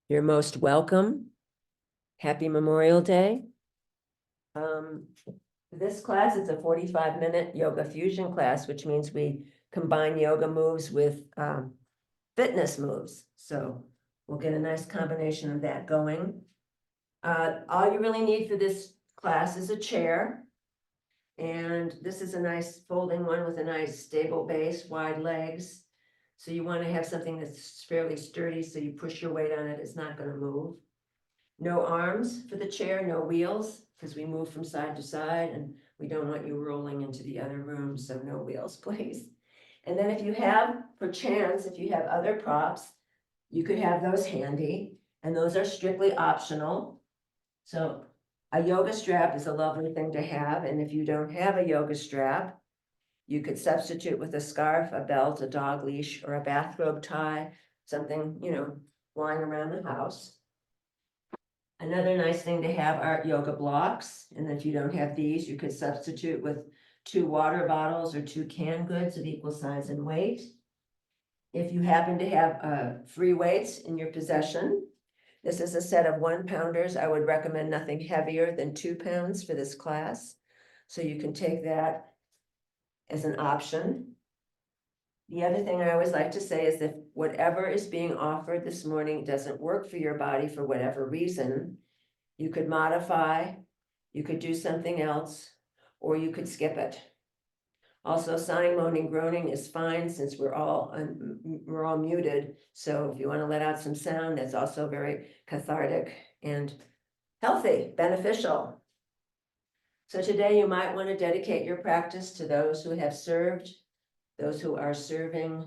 You're most welcome. Happy Memorial Day. This class is a 45-minute yoga fusion class, which means we combine yoga moves with fitness moves. So we'll get a nice combination of that going. All you really need for this class is a chair. And this is a nice folding one with a nice stable base, wide legs. So you want to have something that's fairly sturdy, so you push your weight on it, it's not going to move. No arms for the chair, no wheels, because we move from side to side and we don't want you rolling into the other room, so no wheels, please. And then if you have, per chance, if you have other props, you could have those handy, and those are strictly optional. So a yoga strap is a lovely thing to have, and if you don't have a yoga strap, you could substitute with a scarf, a belt, a dog leash, or a bathrobe tie, something, lying around the house. Another nice thing to have are yoga blocks, and if you don't have these, you could substitute with 2 water bottles or 2 canned goods of equal size and weight. If you happen to have free weights in your possession, this is a set of 1-pounders. I would recommend nothing heavier than 2 pounds for this class. So you can take that as an option. The other thing I always like to say is that whatever is being offered this morning doesn't work for your body for whatever reason, you could modify, you could do something else, or you could skip it. Also, sighing, moaning, groaning is fine since we're all muted. So if you want to let out some sound, that's also very cathartic and healthy, beneficial. So today you might want to dedicate your practice to those who have served, those who are serving,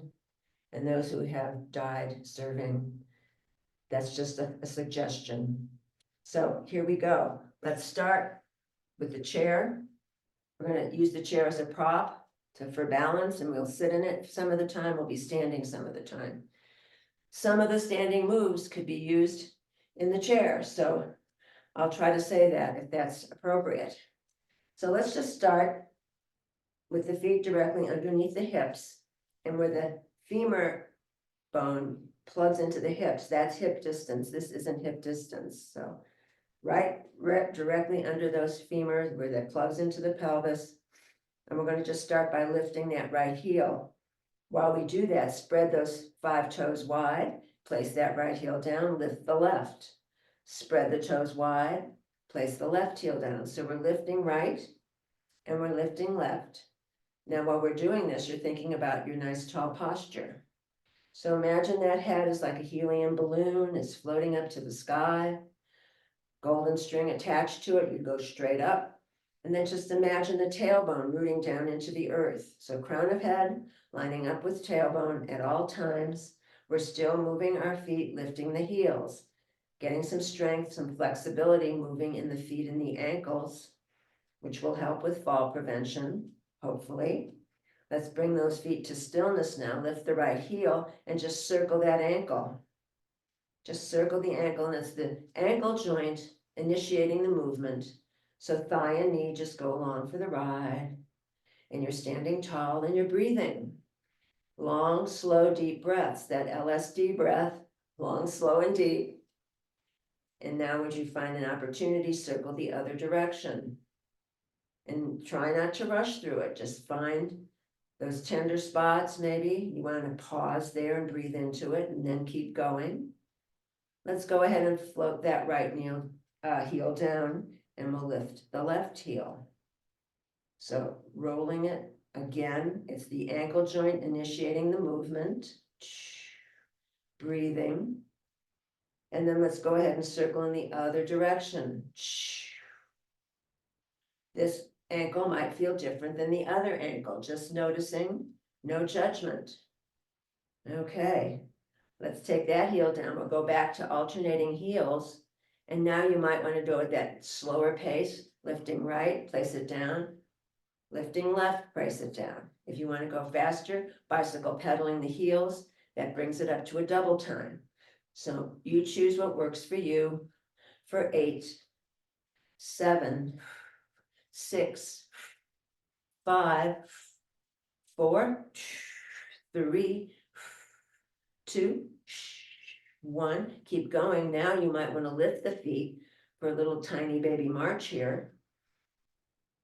and those who have died serving. That's just a suggestion. So here we go. Let's start with the chair. We're going to use the chair as a prop for balance, and we'll sit in it some of the time. We'll be standing some of the time. Some of the standing moves could be used in the chair, so I'll try to say that if that's appropriate. So let's just start with the feet directly underneath the hips, and where the femur bone plugs into the hips, that's hip distance. This isn't hip distance. So right directly under those femurs where that plugs into the pelvis. And we're going to just start by lifting that right heel. While we do that, spread those 5 toes wide, place that right heel down, lift the left. Spread the toes wide, place the left heel down. So we're lifting right and we're lifting left. Now, while we're doing this, you're thinking about your nice tall posture. So imagine that head is like a helium balloon, it's floating up to the sky. Golden string attached to it, you go straight up. And then just imagine the tailbone rooting down into the earth. So crown of head lining up with tailbone at all times. We're still moving our feet, lifting the heels, getting some strength, some flexibility, moving in the feet and the ankles, which will help with fall prevention, hopefully. Let's bring those feet to stillness now. Lift the right heel and just circle that ankle. Just circle the ankle, and it's the ankle joint initiating the movement. So thigh and knee just go along for the ride. And you're standing tall and you're breathing. Long, slow, deep breaths, that LSD breath, long, slow, and deep. And now would you find an opportunity, circle the other direction. And try not to rush through it. Just find those tender spots, maybe. You want to pause there and breathe into it and then keep going. Let's go ahead and float that right heel down, and we'll lift the left heel. So rolling it again, it's the ankle joint initiating the movement. Breathing. And then let's go ahead and circle in the other direction. This ankle might feel different than the other ankle, just noticing, no judgment. Okay. Let's take that heel down. We'll go back to alternating heels. And now you might want to do it at that slower pace, lifting right, place it down, lifting left, place it down. If you want to go faster, bicycle pedaling the heels, that brings it up to a double time. So you choose what works for you for 8, 7, 6, 5, 4, 3, 2, 1, keep going. Now you might want to lift the feet for a little tiny baby march here.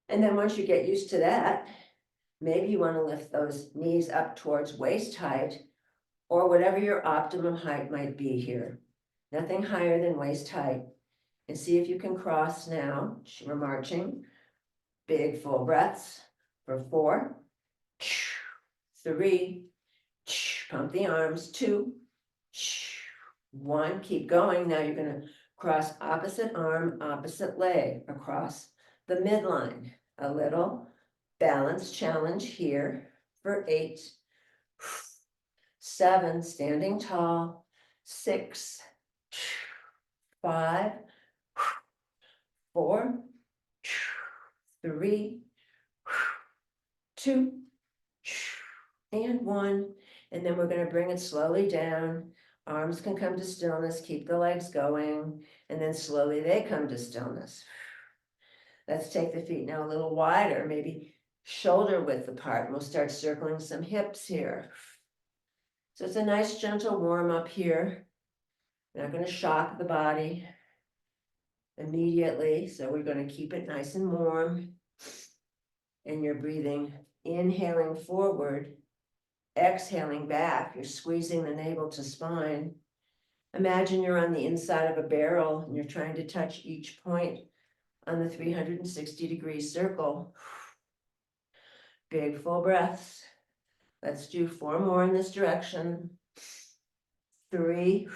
And then once you get used to that, maybe you want to lift those knees up towards waist height or whatever your optimum height might be here. Nothing higher than waist height. And see if you can cross now. We're marching. Big full breaths for 4, 3, pump the arms, 2, 1, keep going. Now you're gonna cross opposite arm, opposite leg across the midline. A little balance challenge here for 8, 7, standing tall, 6, 5, 4, 3, 2, and 1. And then we're going to bring it slowly down. Arms can come to stillness, keep the legs going, and then slowly they come to stillness. Let's take the feet now a little wider, maybe shoulder width apart. We'll start circling some hips here. So it's a nice gentle warm up here. We're not going to shock the body immediately, so we're going to keep it nice and warm. And you're breathing, inhaling forward, exhaling back. You're squeezing the navel to spine. Imagine you're on the inside of a barrel and you're trying to touch each point on the 360-degree circle. Big full breaths. Let's do 4 more in this direction. 3,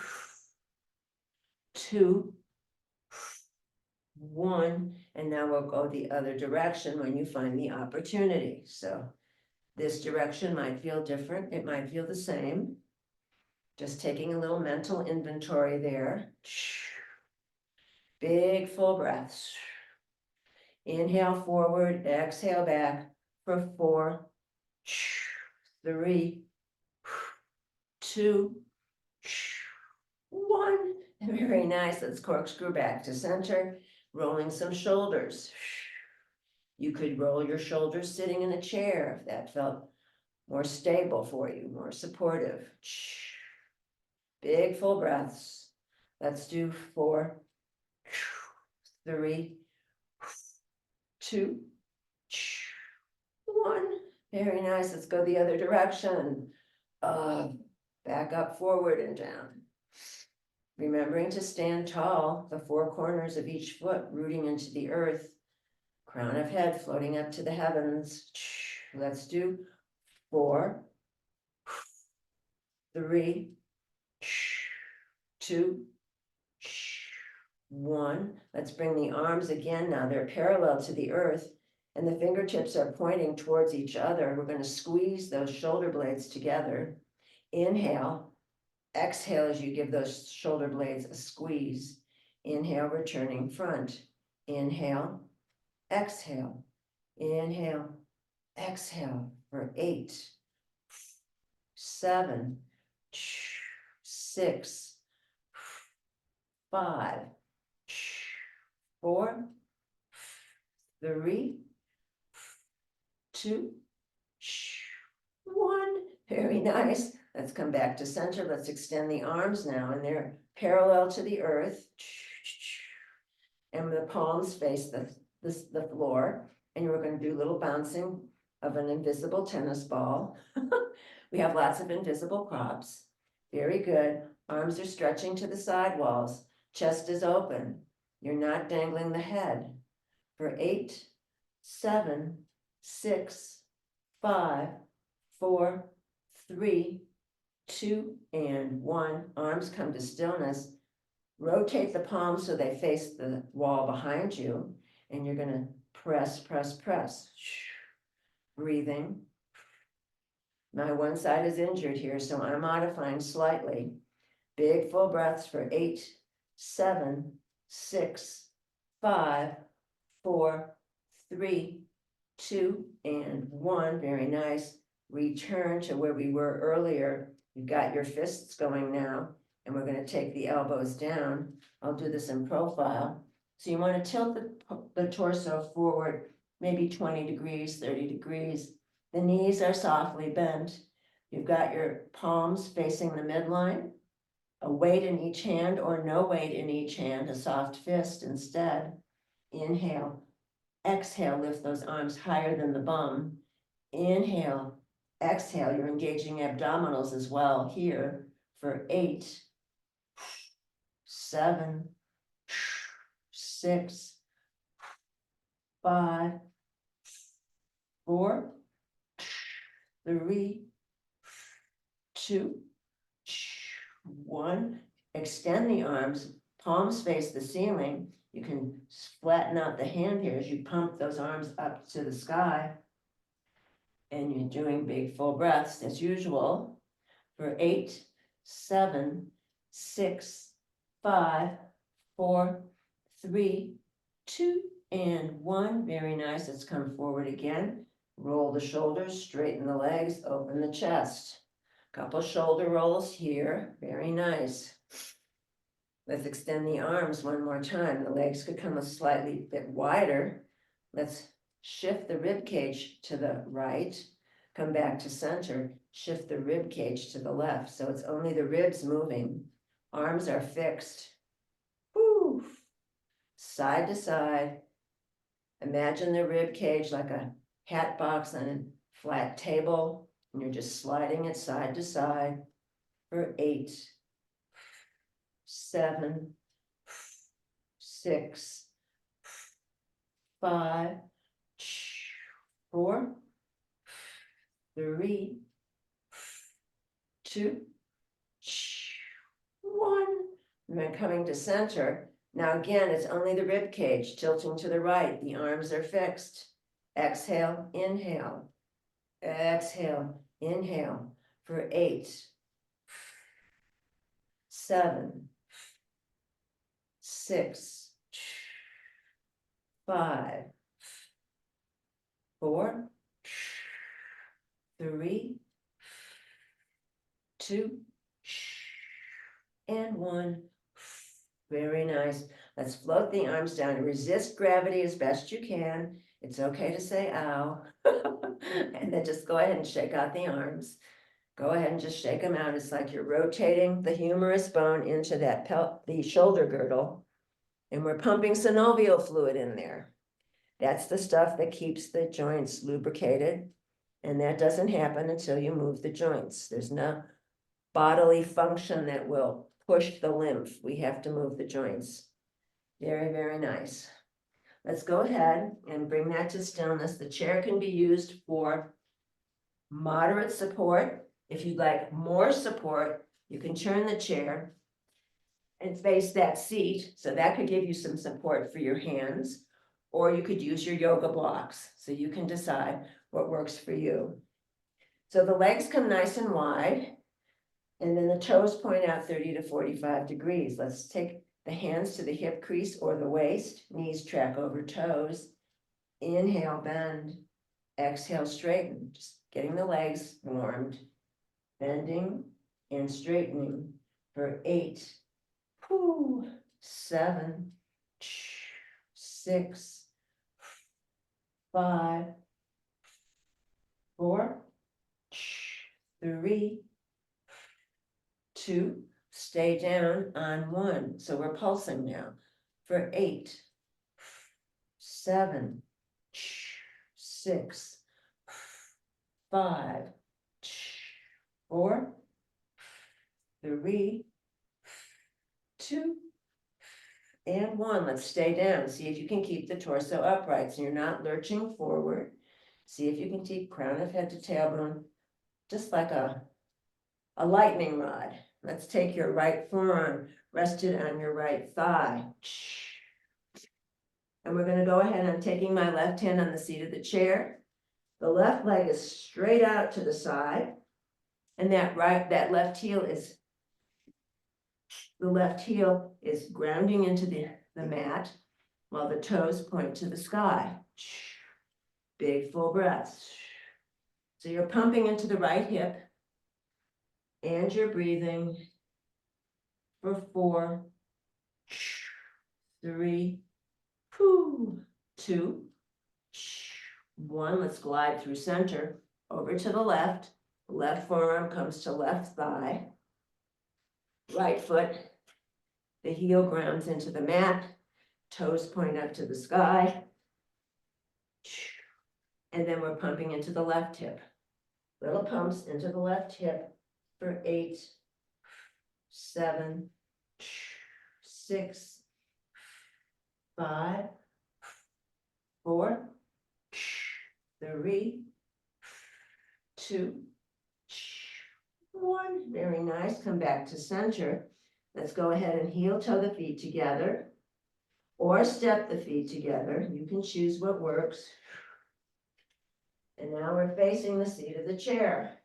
2, 1, and now we'll go the other direction when you find the opportunity. So this direction might feel different, it might feel the same. Just taking a little mental inventory there. Big full breaths. Inhale forward, exhale back for 4, 3, 2, 1. Very nice. Let's corkscrew back to center. Rolling some shoulders. You could roll your shoulders sitting in a chair if that felt more stable for you, more supportive. Big full breaths. Let's do 4, 3, 2, 1. Very nice. Let's go the other direction. Back up, forward, and down. Remembering to stand tall, the 4 corners of each foot rooting into the earth, crown of head floating up to the heavens. Let's do 4, 3, 2, 1. Let's bring the arms again now. They're parallel to the earth and the fingertips are pointing towards each other. We're going to squeeze those shoulder blades together. Inhale. Exhale as you give those shoulder blades a squeeze. Inhale, returning front. Inhale, exhale, inhale, exhale for 8, 7, 6, 5, 4, 3, 2, 1. Very nice. Let's come back to center. Let's extend the arms now, and they're parallel to the earth. And the palms face the floor. And we're going to do a little bouncing of an invisible tennis ball. We have lots of invisible props. Very good. Arms are stretching to the side walls. Chest is open. You're not dangling the head. For 8, 7, 6, 5, 4, 3, 2, and 1. Arms come to stillness. Rotate the palms so they face the wall behind you, and you're going to press, press, press. Breathing. My one side is injured here, so I'm modifying slightly. Big full breaths for 8, 7, 6, 5, 4, 3, 2, and 1. Very nice. Return to where we were earlier. You've got your fists going now, and we're going to take the elbows down. I'll do this in profile. So you want to tilt the torso forward, maybe 20 degrees, 30 degrees. The knees are softly bent. You've got your palms facing the midline. a weight in each hand or no weight in each hand, a soft fist instead. Inhale, exhale, lift those arms higher than the bum. Inhale, exhale, you're engaging abdominals as well here for 8, 7, 6, 5, 4, 3, 2, 1. Extend the arms, palms face the ceiling. You can flatten out the hand here as you pump those arms up to the sky. And you're doing big full breaths as usual for 8, 7, 6, 5, 4, 3, 2, and 1. Very nice. Let's come forward again. Roll the shoulders, straighten the legs, open the chest. Couple shoulder rolls here. Very nice. Let's extend the arms one more time. The legs could come a slightly bit wider. Let's shift the rib cage to the right, come back to center, shift the rib cage to the left. So it's only the ribs moving. Arms are fixed. Woo. Side to side. Imagine the rib cage like a hat box on a flat table, and you're just sliding it side to side for 8, 7, 6, 5, 4, 3, 2, 1. And then coming to center. Now again, it's only the rib cage tilting to the right. The arms are fixed. Exhale, inhale. Exhale, inhale for 8, 7, 6, 5, 4, 3, 2, and 1. Very nice. Let's float the arms down. Resist gravity as best you can. It's okay to say ow. And then just go ahead and shake out the arms. Go ahead and just shake them out. It's like you're rotating the humerus bone into the shoulder girdle. And we're pumping synovial fluid in there. That's the stuff that keeps the joints lubricated. And that doesn't happen until you move the joints. There's no bodily function that will push the lymph. We have to move the joints. Very, very nice. Let's go ahead and bring that to stillness. The chair can be used for moderate support. If you'd like more support, you can turn the chair and face that seat. So that could give you some support for your hands, or you could use your yoga blocks. So you can decide what works for you. So the legs come nice and wide, and then the toes point out 30 to 45 degrees. Let's take the hands to the hip crease or the waist, knees track over toes. Inhale, bend. Exhale, straighten. Just getting the legs warmed. Bending and straightening for 8, 7, 6, 5, 4, 3, 2, stay down on 1. So we're pulsing now for 8, 7, 6, 5, 4, 3, 2, and 1. Let's stay down. See if you can keep the torso upright so you're not lurching forward. See if you can keep crown of head to tailbone, just like a lightning rod. Let's take your right forearm rested on your right thigh. And we're going to go ahead. I'm taking my left hand on the seat of the chair. The left leg is straight out to the side. And that left heel is grounding into the mat while the toes point to the sky. Big full breaths. So you're pumping into the right hip and you're breathing for 4, 3, 2, 1. Let's glide through center over to the left. Left forearm comes to left thigh. right foot, the heel grounds into the mat, toes point up to the sky. And then we're pumping into the left hip. Little pumps into the left hip for 8, 7, 6, 5, 4, 3, 2, 1. Very nice. Come back to center. Let's go ahead and heel toe the feet together or step the feet together. You can choose what works. And now we're facing the seat of the chair.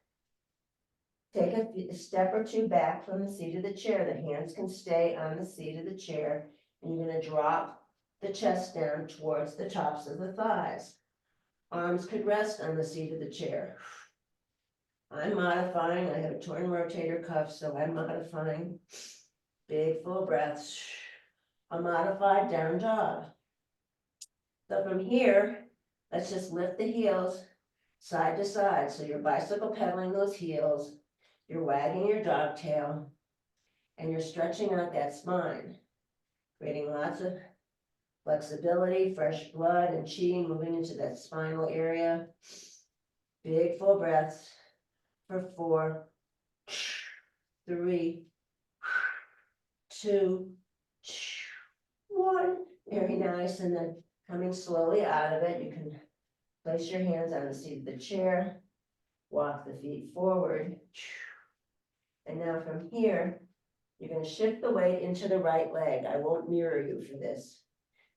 Take a step or two back from the seat of the chair. The hands can stay on the seat of the chair. And you're going to drop the chest down towards the tops of the thighs. Arms could rest on the seat of the chair. I'm modifying. I have a torn rotator cuff, so I'm modifying. Big full breaths. A modified down dog. So from here, let's just lift the heels side to side. So you're bicycle pedaling those heels. You're wagging your dog tail. And you're stretching out that spine. Creating lots of flexibility, fresh blood and chi moving into that spinal area. Big full breaths for 4, 3, 2, 1. Very nice. And then coming slowly out of it, you can place your hands on the seat of the chair, walk the feet forward. And now from here, you're going to shift the weight into the right leg. I won't mirror you for this.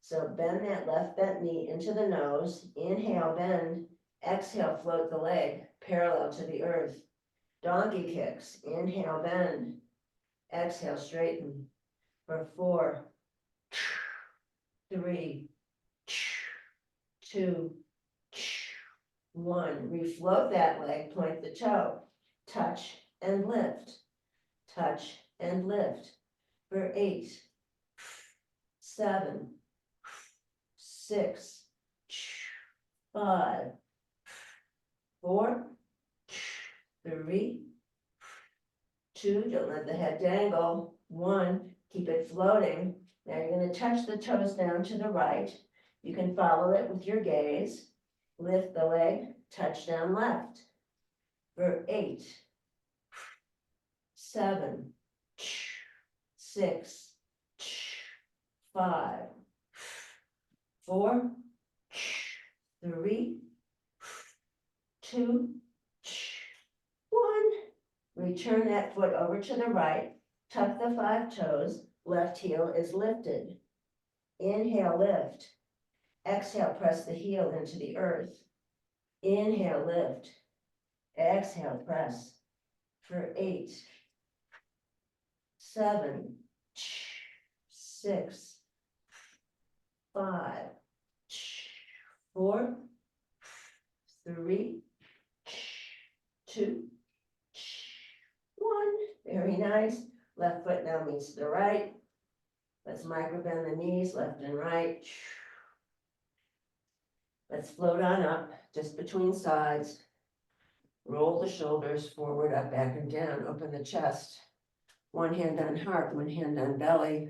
So bend that left bent knee into the nose. Inhale, bend. Exhale, float the leg parallel to the earth. Donkey kicks. Inhale, bend. Exhale, straighten. For 4, 3, 2, 1. Refloat that leg, point the toe. Touch and lift. Touch and lift. For 8, 7, 6, 5, 4, 3, 2, don't let the head dangle. 1, keep it floating. Now you're going to touch the toes down to the right. You can follow it with your gaze. Lift the leg, touch down left. For 8, 7, 6, 5, 4, 3, 2, 1. Return that foot over to the right. Tuck the 5 toes. Left heel is lifted. Inhale, lift. Exhale, press the heel into the earth. Inhale, lift. Exhale, press. For 8, 7, 6, 5, 4, 3, 2, 1. Very nice. Left foot now meets the right. Let's micro bend the knees, left and right. Let's float on up, just between sides. Roll the shoulders forward, up, back, and down. Open the chest. One hand on heart, one hand on belly.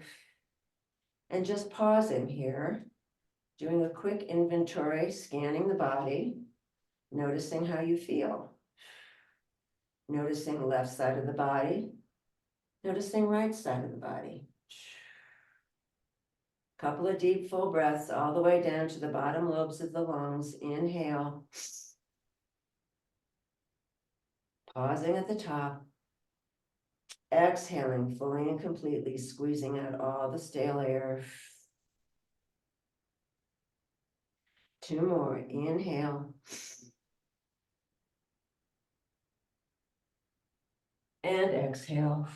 And just pausing here, doing a quick inventory, scanning the body, noticing how you feel. Noticing left side of the body, noticing right side of the body. Couple of deep full breaths all the way down to the bottom lobes of the lungs. Inhale. Pausing at the top. Exhaling fully and completely, squeezing out all the stale air. 2 more. Inhale. And exhale.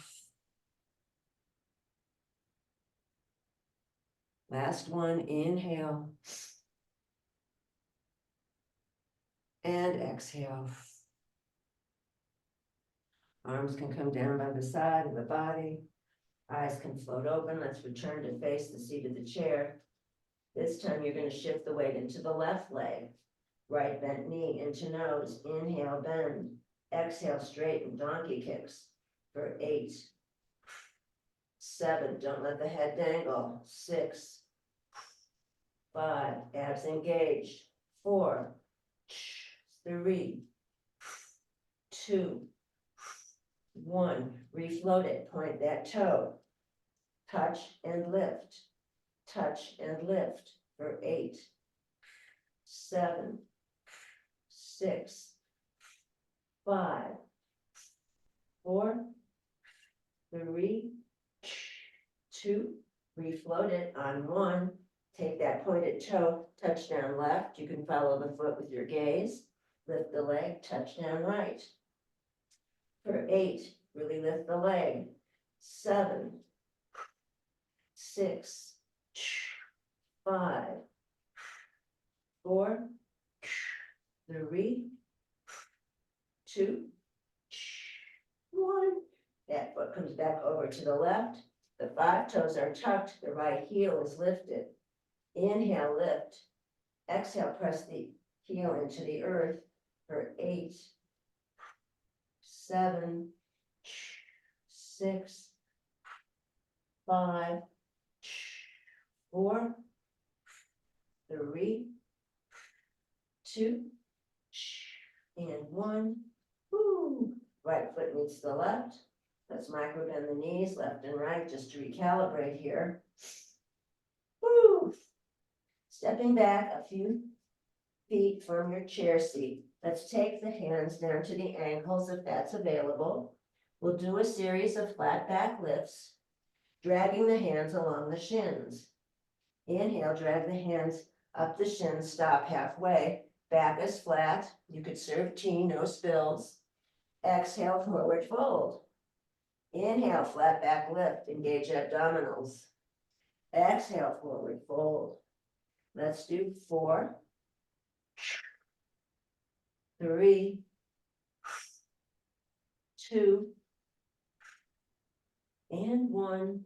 Last one. Inhale. And exhale. Arms can come down by the side of the body. Eyes can float open. Let's return to face the seat of the chair. This time you're going to shift the weight into the left leg. Right bent knee into nose. Inhale, bend. Exhale, straighten. Donkey kicks. For 8, 7, don't let the head dangle. 6, 5, abs engaged. 4, 3, 2, 1, refloat it, point that toe. Touch and lift, touch and lift for 8, 7, 6, 5, 4, 3, 2, refloat it on 1. Take that pointed toe, touch down left. You can follow the foot with your gaze. Lift the leg, touch down right. For 8, really lift the leg. 7, 6, 5, 4, 3, 2, 1. That foot comes back over to the left. The 5 toes are tucked. The right heel is lifted. Inhale, lift. Exhale, press the heel into the earth for 8, 7, 6, 5, 4, 3, 2, and 1. Woo. Right foot meets the left. Let's micro bend the knees, left and right, just to recalibrate here. Woo. Stepping back a few feet from your chair seat. Let's take the hands down to the ankles if that's available. We'll do a series of flat back lifts, dragging the hands along the shins. Inhale, drag the hands up the shins, stop halfway. Back is flat. You could serve tea, no spills. Exhale, forward fold. Inhale, flat back lift, engage abdominals. Exhale, forward fold. Let's do 4, 3, 2, and 1.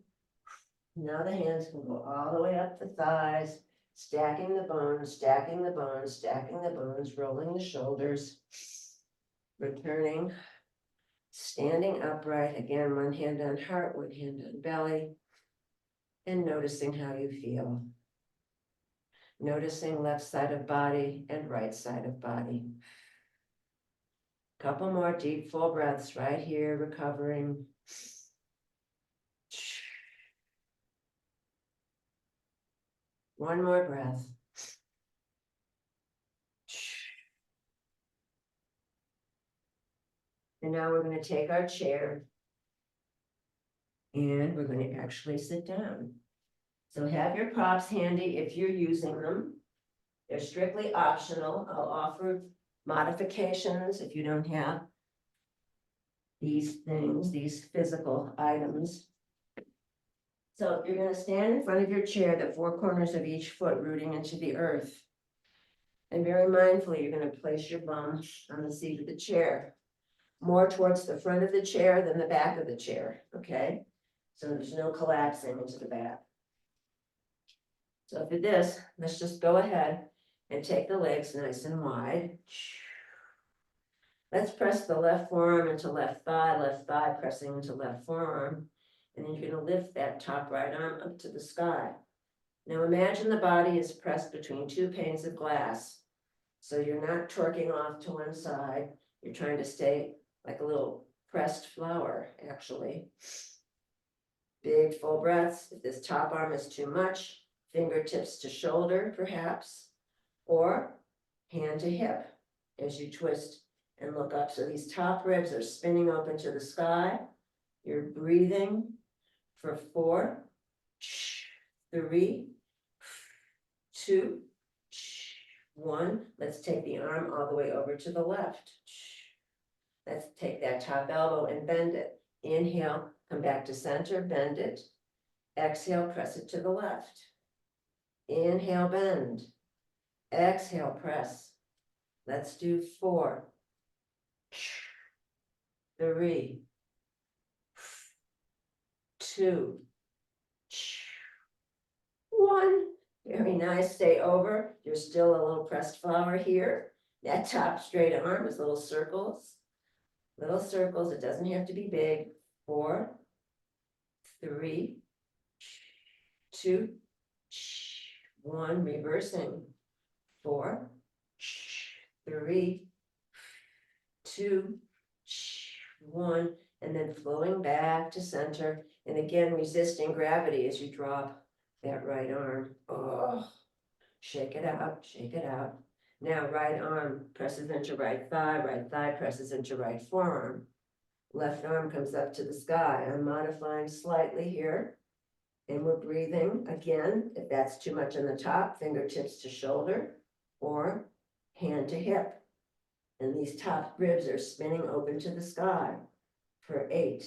Now the hands can go all the way up the thighs, stacking the bones, stacking the bones, stacking the bones, rolling the shoulders, returning, standing upright. Again, one hand on heart, one hand on belly, and noticing how you feel. Noticing left side of body and right side of body. Couple more deep, full breaths right here, recovering. One more breath. And now we're going to take our chair and we're going to actually sit down. So have your props handy if you're using them. They're strictly optional. I'll offer modifications if you don't have these things, these physical items. So you're going to stand in front of your chair, the 4 corners of each foot rooting into the earth. And very mindfully, you're going to place your bum on the seat of the chair, more towards the front of the chair than the back of the chair, okay? So there's no collapsing into the back. So for this, let's just go ahead and take the legs nice and wide. Let's press the left forearm into left thigh pressing into left forearm. And then you're going to lift that top right arm up to the sky. Now imagine the body is pressed between 2 panes of glass. So you're not torquing off to one side. You're trying to stay like a little pressed flower, actually. Big full breaths. If this top arm is too much, fingertips to shoulder, perhaps, or hand to hip as you twist and look up. So these top ribs are spinning open to the sky. You're breathing for 4, 3, 2, 1. Let's take the arm all the way over to the left. Let's take that top elbow and bend it. Inhale, come back to center, bend it. Exhale, press it to the left. Inhale, bend. Exhale, press. Let's do 4, 3, 2, 1. Very nice. Stay over. There's still a little pressed flower here. That top straight arm is little circles. Little circles. It doesn't have to be big. 4, 3, 2, 1, reversing. 4, 3, 2, 1, and then flowing back to center. And again, resisting gravity as you drop that right arm. Oh, shake it out, shake it out. Now, right arm presses into right thigh presses into right forearm. Left arm comes up to the sky. I'm modifying slightly here. And we're breathing again. If that's too much on the top, fingertips to shoulder or hand to hip. And these top ribs are spinning open to the sky for 8,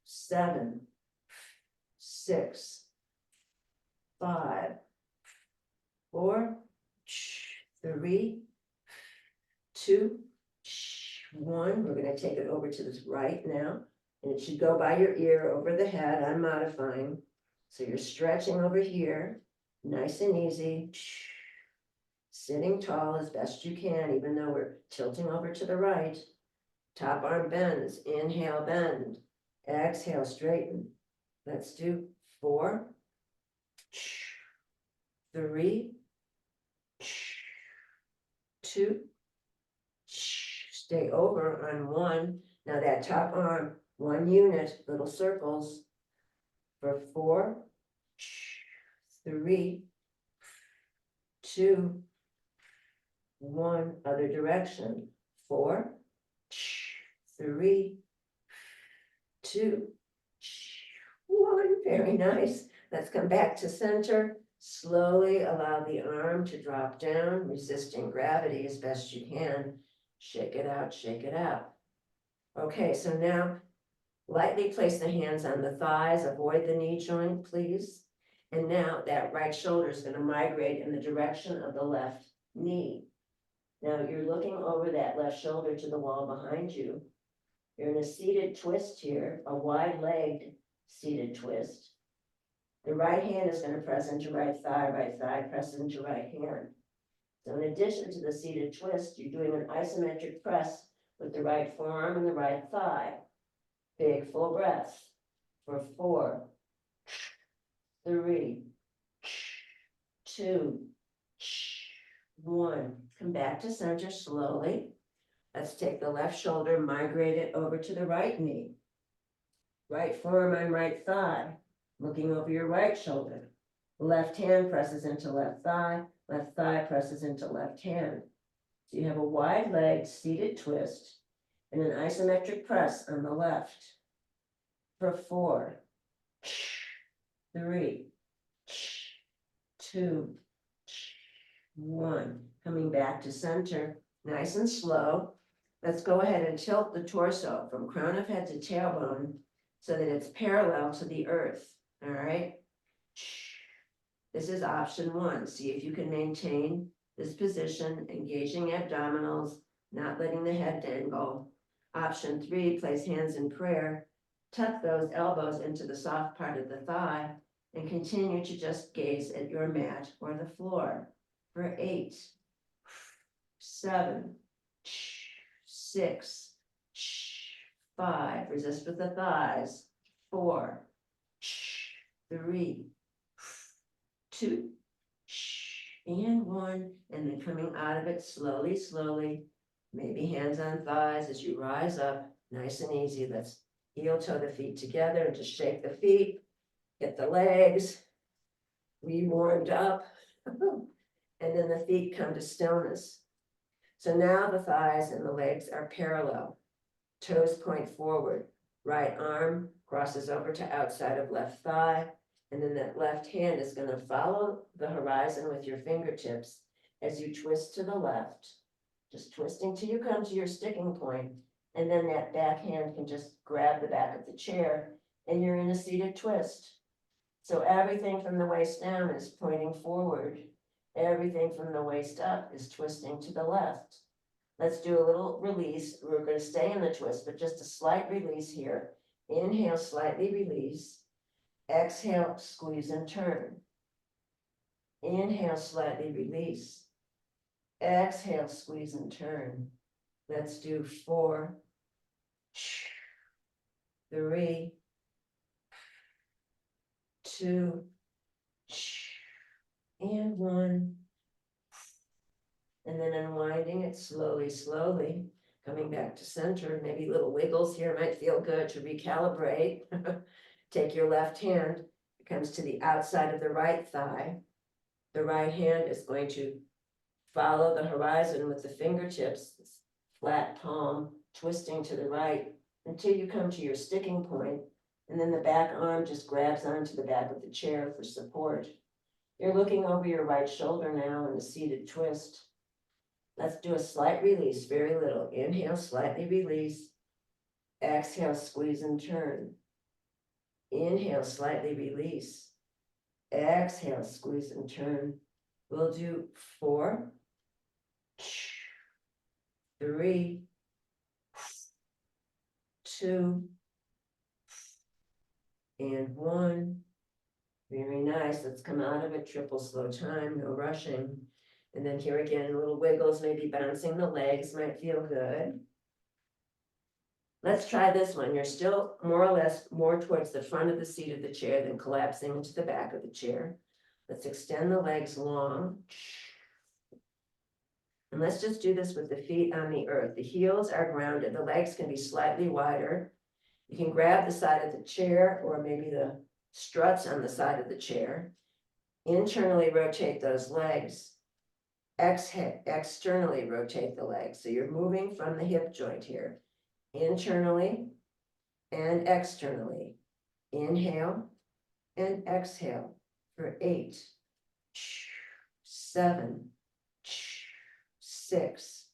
7, 6, 5, 4, 3, 2, 1. We're going to take it over to this right now. And it should go by your ear over the head. I'm modifying. So you're stretching over here, nice and easy. Sitting tall as best you can, even though we're tilting over to the right. Top arm bends. Inhale, bend. Exhale, straighten. Let's do 4, 3, 2. Stay over on 1. Now that top arm, 1 unit, little circles for 4, 3, 2, 1, other direction. 4, 3, 2, 1. Very nice. Let's come back to center. Slowly allow the arm to drop down, resisting gravity as best you can. Shake it out, shake it out. Okay, so now lightly place the hands on the thighs, avoid the knee joint, please. And now that right shoulder is going to migrate in the direction of the left knee. Now you're looking over that left shoulder to the wall behind you. You're in a seated twist here, a wide-legged seated twist. The right hand is going to press into right thigh press into right hand. So in addition to the seated twist, you're doing an isometric press with the right forearm and the right thigh. Big full breaths for 4, 3, 2, 1. Come back to center slowly. Let's take the left shoulder, migrate it over to the right knee. Right forearm on right thigh, looking over your right shoulder. Left hand presses into left thigh presses into left hand. So you have a wide-legged seated twist and an isometric press on the left for 4, 3, 2, 1. Coming back to center, nice and slow. Let's go ahead and tilt the torso from crown of head to tailbone so that it's parallel to the earth. All right. This is option 1. See if you can maintain this position, engaging abdominals, not letting the head dangle. Option 3, place hands in prayer. Tuck those elbows into the soft part of the thigh and continue to just gaze at your mat or the floor for 8, 7, 6, 5. Resist with the thighs. 4, 3, 2, and 1. And then coming out of it slowly, slowly. Maybe hands on thighs as you rise up. Nice and easy. Let's heel toe the feet together and just shake the feet. Get the legs re-warmed up. And then the feet come to stillness. So now the thighs and the legs are parallel. Toes point forward. Right arm crosses over to outside of left thigh. And then that left hand is going to follow the horizon with your fingertips as you twist to the left. Just twisting till you come to your sticking point. And then that back hand can just grab the back of the chair and you're in a seated twist. So everything from the waist down is pointing forward. Everything from the waist up is twisting to the left. Let's do a little release. We're going to stay in the twist, but just a slight release here. Inhale, slightly release. Exhale, squeeze and turn. Inhale, slightly release. Exhale, squeeze and turn. Let's do 4, 3, 2, and 1. And then unwinding it slowly, slowly, coming back to center. Maybe little wiggles here might feel good to recalibrate. Take your left hand, it comes to the outside of the right thigh. The right hand is going to follow the horizon with the fingertips, flat palm, twisting to the right until you come to your sticking point, and then the back arm just grabs onto the back of the chair for support. You're looking over your right shoulder now in a seated twist. Let's do a slight release, very little. Inhale, slightly release. Exhale, squeeze and turn. Inhale, slightly release. Exhale, squeeze and turn. We'll do 4, 3, 2, and 1. Very nice. Let's come out of it. Triple slow time, no rushing. And then here again, little wiggles, maybe bouncing the legs might feel good. Let's try this one. You're still more or less more towards the front of the seat of the chair than collapsing into the back of the chair. Let's extend the legs long. And let's just do this with the feet on the earth. The heels are grounded. The legs can be slightly wider. You can grab the side of the chair or maybe the struts on the side of the chair. Internally rotate those legs. Externally rotate the legs. So you're moving from the hip joint here. Internally and externally. Inhale and exhale for 8, 7, 6,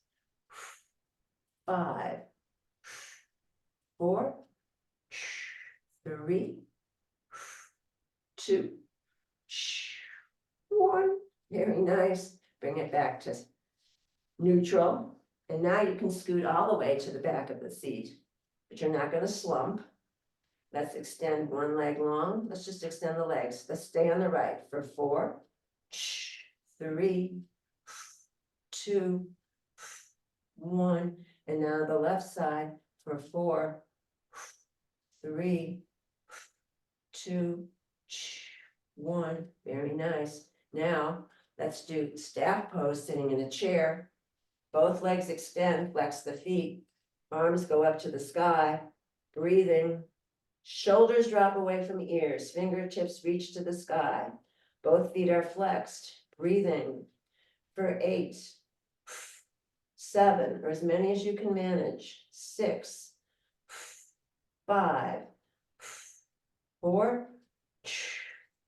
5, 4, 3, 2, 1. Very nice. Bring it back to neutral. And now you can scoot all the way to the back of the seat, but you're not going to slump. Let's extend one leg long. Let's just extend the legs. Let's stay on the right for 4, 3, 2, 1. And now the left side for 4, 3, 2, 1. Very nice. Now let's do staff pose sitting in a chair. Both legs extend, flex the feet, arms go up to the sky, breathing. Shoulders drop away from ears, fingertips reach to the sky. Both feet are flexed, breathing for 8, 7, or as many as you can manage. 6, 5, 4,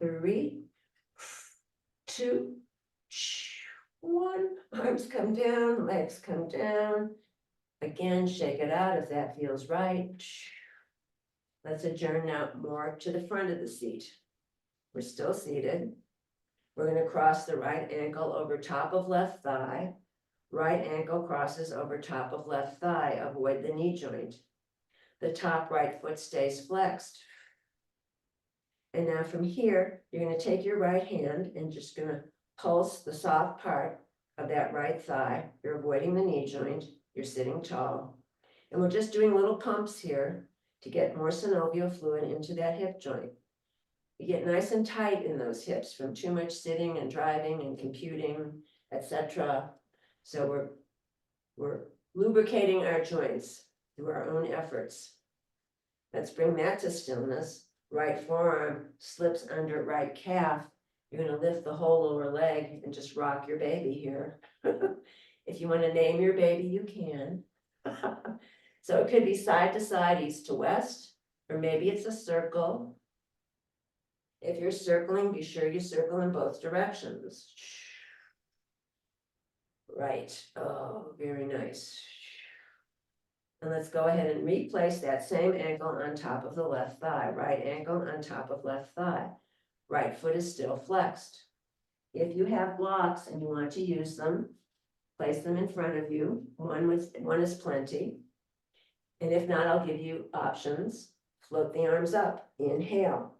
3, 2, 1. Arms come down, legs come down. Again, shake it out if that feels right. Let's adjourn now more to the front of the seat. We're still seated. We're going to cross the right ankle over top of left thigh. Right ankle crosses over top of left thigh. Avoid the knee joint. The top right foot stays flexed. And now from here, you're going to take your right hand and just going to pulse the soft part of that right thigh. You're avoiding the knee joint. You're sitting tall. And we're just doing little pumps here to get more synovial fluid into that hip joint. You get nice and tight in those hips from too much sitting and driving and computing, etc. So we're lubricating our joints through our own efforts. Let's bring that to stillness. Right forearm slips under right calf. You're going to lift the whole lower leg and just rock your baby here. If you want to name your baby, you can. So it could be side to side, east to west, or maybe it's a circle. If you're circling, be sure you circle in both directions. Right. Oh, very nice. And let's go ahead and replace that same ankle on top of the left thigh. Right ankle on top of left thigh. Right foot is still flexed. If you have blocks and you want to use them, place them in front of you. One is plenty. And if not, I'll give you options. Float the arms up. Inhale.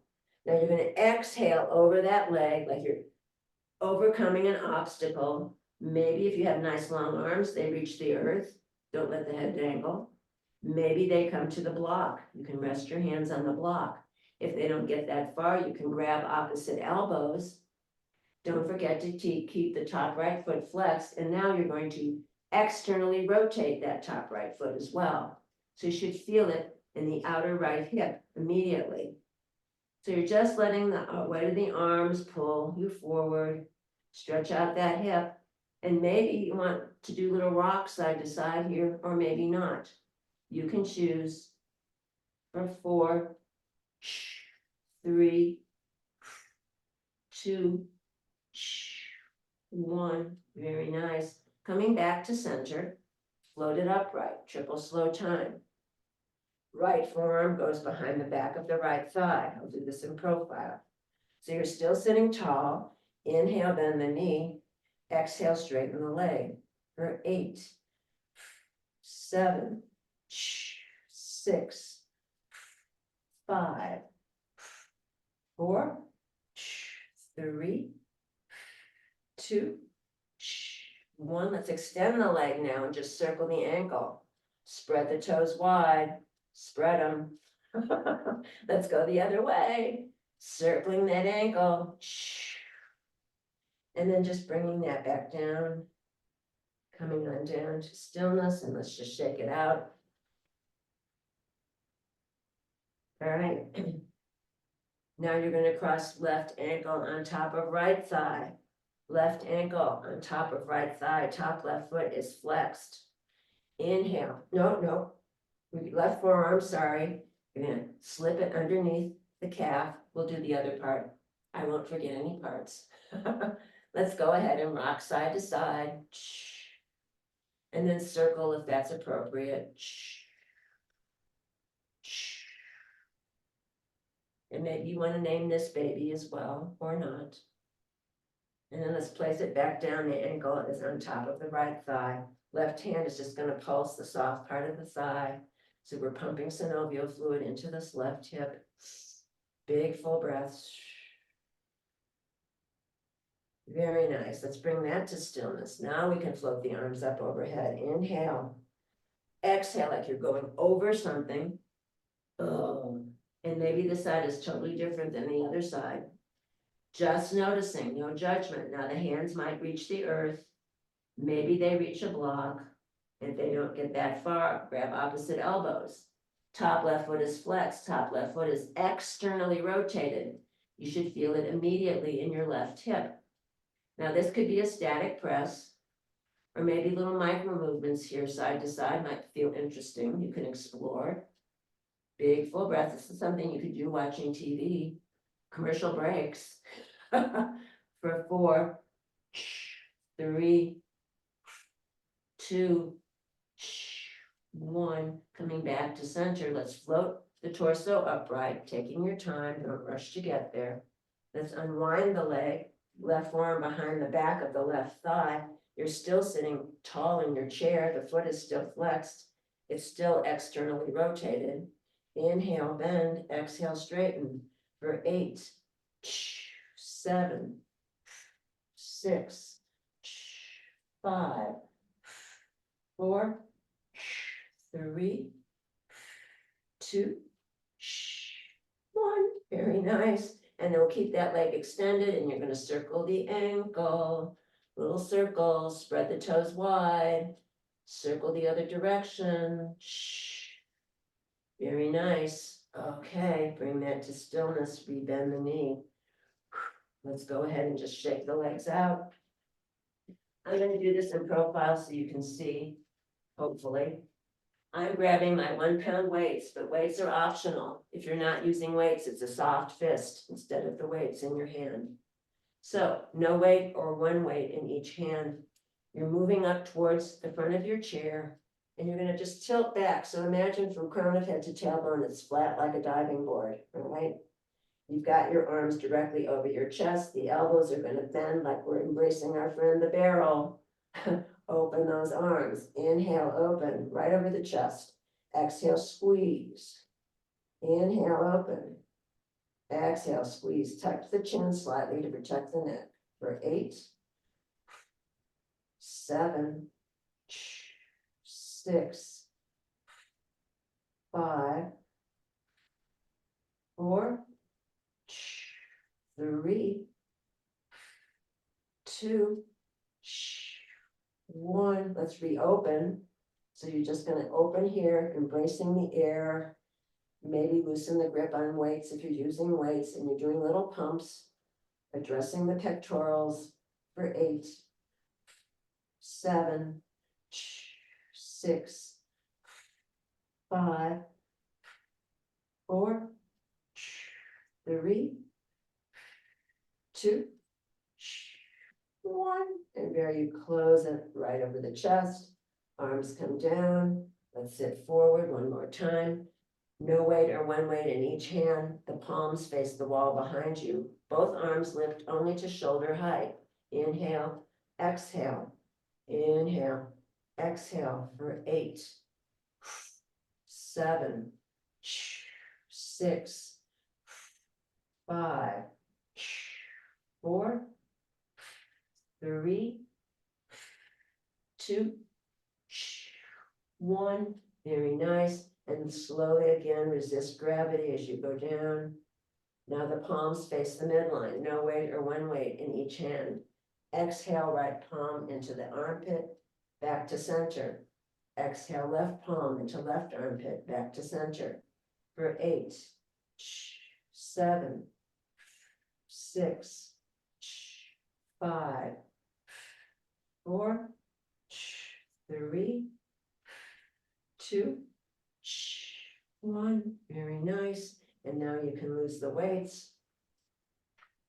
Now you're going to exhale over that leg like you're overcoming an obstacle. Maybe if you have nice long arms, they reach the earth. Don't let the head dangle. Maybe they come to the block. You can rest your hands on the block. If they don't get that far, you can grab opposite elbows. Don't forget to keep the top right foot flexed, and now you're going to externally rotate that top right foot as well. So you should feel it in the outer right hip immediately. So you're just letting the weight of the arms pull you forward, stretch out that hip, and maybe you want to do little rocks side to side here, or maybe not. You can choose for 4, 3, 2, 1, very nice. Coming back to center, float it upright, triple slow time. Right forearm goes behind the back of the right thigh. I'll do this in profile. So you're still sitting tall. Inhale, bend the knee. Exhale, straighten the leg. For 8, 7, 6, 5, 4, 3, 2, 1. Let's extend the leg now and just circle the ankle. Spread the toes wide, spread them. Let's go the other way, circling that ankle. And then just bringing that back down, coming on down to stillness, and let's just shake it out. All right. Now you're going to cross left ankle on top of right thigh. Left ankle on top of right thigh, top left foot is flexed. Inhale, no, left forearm, sorry. You're gonna slip it underneath the calf. We'll do the other part. I won't forget any parts. Let's go ahead and rock side to side. And then circle if that's appropriate. And maybe you want to name this baby as well, or not. And then let's place it back down. The ankle is on top of the right thigh. Left hand is just going to pulse the soft part of the thigh. So we're pumping synovial fluid into this left hip. Big full breaths. Very nice. Let's bring that to stillness. Now we can float the arms up overhead. Inhale. Exhale like you're going over something. Oh. And maybe the side is totally different than the other side. Just noticing, no judgment. Now the hands might reach the earth. Maybe they reach a block. If they don't get that far, grab opposite elbows. Top left foot is flexed. Top left foot is externally rotated. You should feel it immediately in your left hip. Now this could be a static press, or maybe little micro movements here side to side might feel interesting. You can explore. Big full breath. This is something you could do watching TV. Commercial breaks. For 4, 3, 2, 1. Coming back to center. Let's float the torso upright, taking your time. Don't rush to get there. Let's unwind the leg. Left forearm behind the back of the left thigh. You're still sitting tall in your chair. The foot is still flexed. It's still externally rotated. Inhale, bend. Exhale, straighten. For 8, 7, 6, 5, 4, 3, 2, 1. Very nice. And then we'll keep that leg extended, and you're going to circle the ankle. Little circle, spread the toes wide, circle the other direction. Very nice. Okay, bring that to stillness, rebend the knee. Let's go ahead and just shake the legs out. I'm going to do this in profile so you can see, hopefully. I'm grabbing my 1 pound weights, but weights are optional. If you're not using weights, it's a soft fist instead of the weights in your hand. So no weight or 1 weight in each hand. You're moving up towards the front of your chair, and you're going to just tilt back. So imagine from crown of head to tailbone, it's flat like a diving board, all right? You've got your arms directly over your chest. The elbows are going to bend like we're embracing our friend the barrel. Open those arms. Inhale, open, right over the chest. Exhale, squeeze. Inhale, open. Exhale, squeeze. Tuck the chin slightly to protect the neck. For 8, 7, 6, 5, 4, 3, 2, 1. Let's reopen. So you're just gonna open here, embracing the air. Maybe loosen the grip on weights if you're using weights and you're doing little pumps. Addressing the pectorals for 8, 7, 6, 5, 4, 3, 2, 1. And there you close it right over the chest. Arms come down. Let's sit forward one more time. No weight or one weight in each hand. The palms face the wall behind you. Both arms lift only to shoulder height. Inhale, exhale, inhale, exhale for 8, 7, 6, 5, 4, 3, 2, 1. Very nice. And slowly again, resist gravity as you go down. Now the palms face the midline, no weight or one weight in each hand. Exhale, right palm into the armpit, back to center. Exhale, left palm into left armpit, back to center. For 8, 7, 6, 5, 4, 3, 2, 1. Very nice. And now you can lose the weights.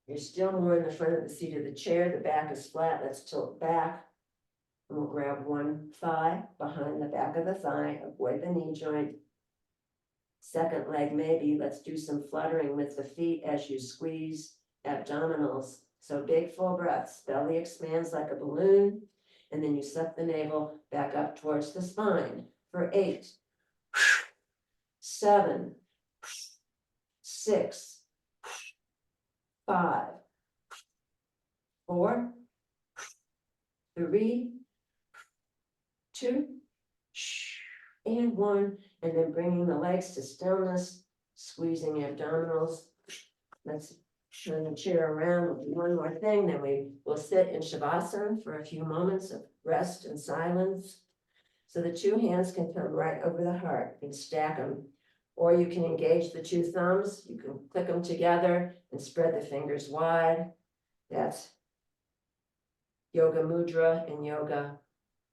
You're still more in the front of the seat of the chair. The back is flat. Let's tilt back. And we'll grab one thigh behind the back of the thigh. Avoid the knee joint. Second leg maybe. Let's do some fluttering with the feet as you squeeze abdominals. So big full breaths. Belly expands like a balloon. And then you suck the navel back up towards the spine. For 8, 7, 6, 5, 4, 3, 2, and 1. And then bringing the legs to stillness, squeezing abdominals. Let's turn the chair around. We'll do one more thing, then we will sit in Shavasana for a few moments of rest and silence. So the two hands can come right over the heart and stack them. Or you can engage the two thumbs. You can click them together and spread the fingers wide. That's Yoga Mudra in yoga.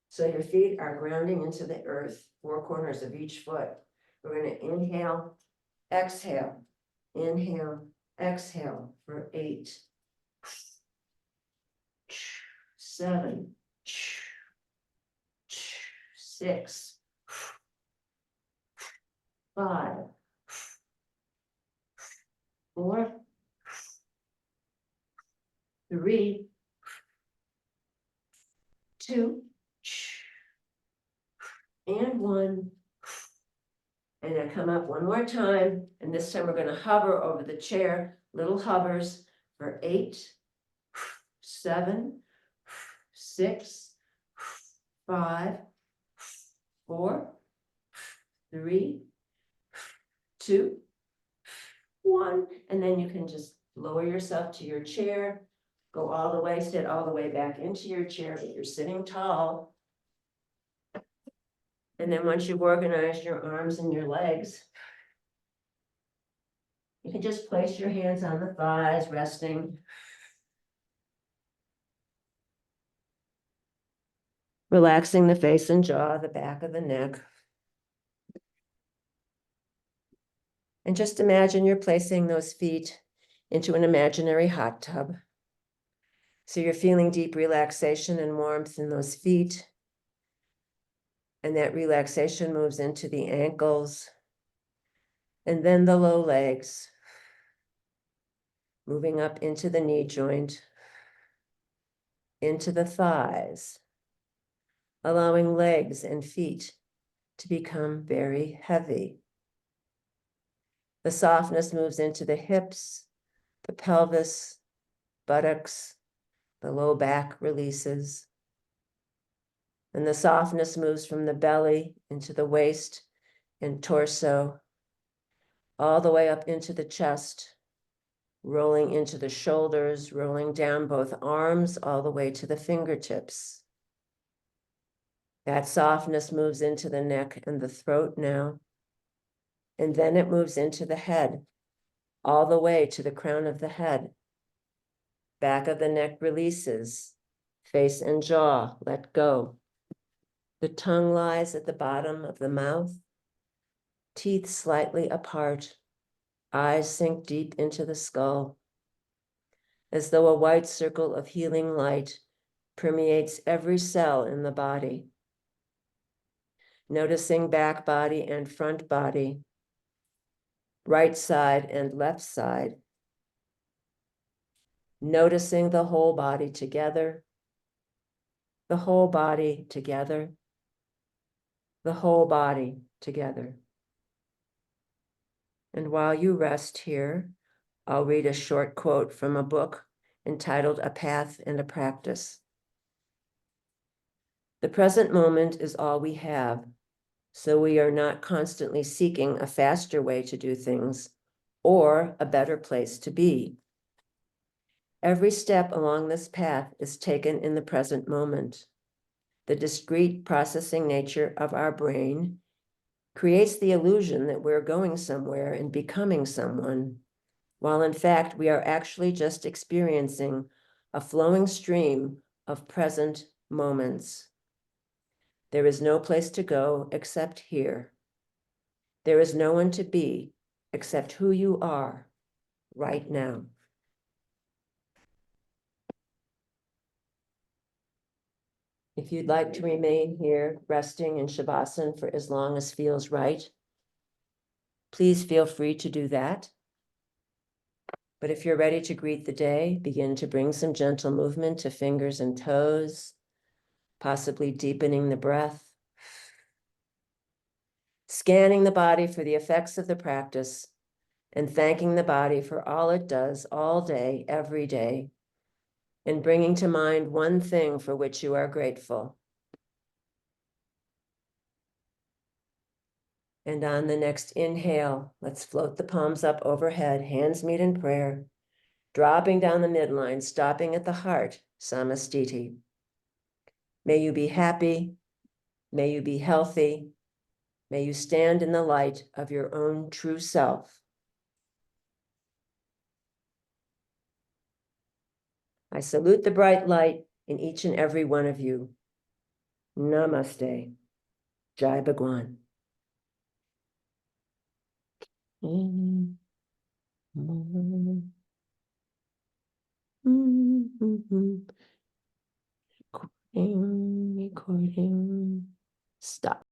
So your feet are grounding into the earth, 4 corners of each foot. We're going to inhale, exhale, inhale, exhale for 8, 7, 6, 5, 4, 3, 2, and 1. And then come up one more time. And this time we're going to hover over the chair, little hovers for 8, 7, 6, 5, 4, 3, 2, 1. And then you can just lower yourself to your chair, go all the way, sit all the way back into your chair, but you're sitting tall. And then once you've organized your arms and your legs, you can just place your hands on the thighs, resting. Relaxing the face and jaw, the back of the neck. And just imagine you're placing those feet into an imaginary hot tub. So you're feeling deep relaxation and warmth in those feet. And that relaxation moves into the ankles and then the low legs, moving up into the knee joint, into the thighs, allowing legs and feet to become very heavy. The softness moves into the hips, the pelvis, buttocks, the low back releases. And the softness moves from the belly into the waist and torso, all the way up into the chest, rolling into the shoulders, rolling down both arms all the way to the fingertips. That softness moves into the neck and the throat now. And then it moves into the head, all the way to the crown of the head. Back of the neck releases, face and jaw let go. The tongue lies at the bottom of the mouth, teeth slightly apart, eyes sink deep into the skull, as though a white circle of healing light permeates every cell in the body. Noticing back body and front body, right side and left side. Noticing the whole body together, the whole body together, the whole body together. And while you rest here, I'll read a short quote from a book entitled A Path and a Practice. The present moment is all we have, so we are not constantly seeking a faster way to do things or a better place to be. Every step along this path is taken in the present moment. The discrete processing nature of our brain creates the illusion that we're going somewhere and becoming someone, while in fact we are actually just experiencing a flowing stream of present moments. There is no place to go except here. There is no one to be except who you are right now. If you'd like to remain here, resting in Shavasana for as long as feels right, please feel free to do that. But if you're ready to greet the day, begin to bring some gentle movement to fingers and toes, possibly deepening the breath. Scanning the body for the effects of the practice and thanking the body for all it does all day, every day, and bringing to mind one thing for which you are grateful. And on the next inhale, let's float the palms up overhead, hands meet in prayer, dropping down the midline, stopping at the heart, Samastiti. May you be happy, may you be healthy, may you stand in the light of your own true self. I salute the bright light in each and every one of you. Namaste. Jai Bhagwan. Recording. Stop.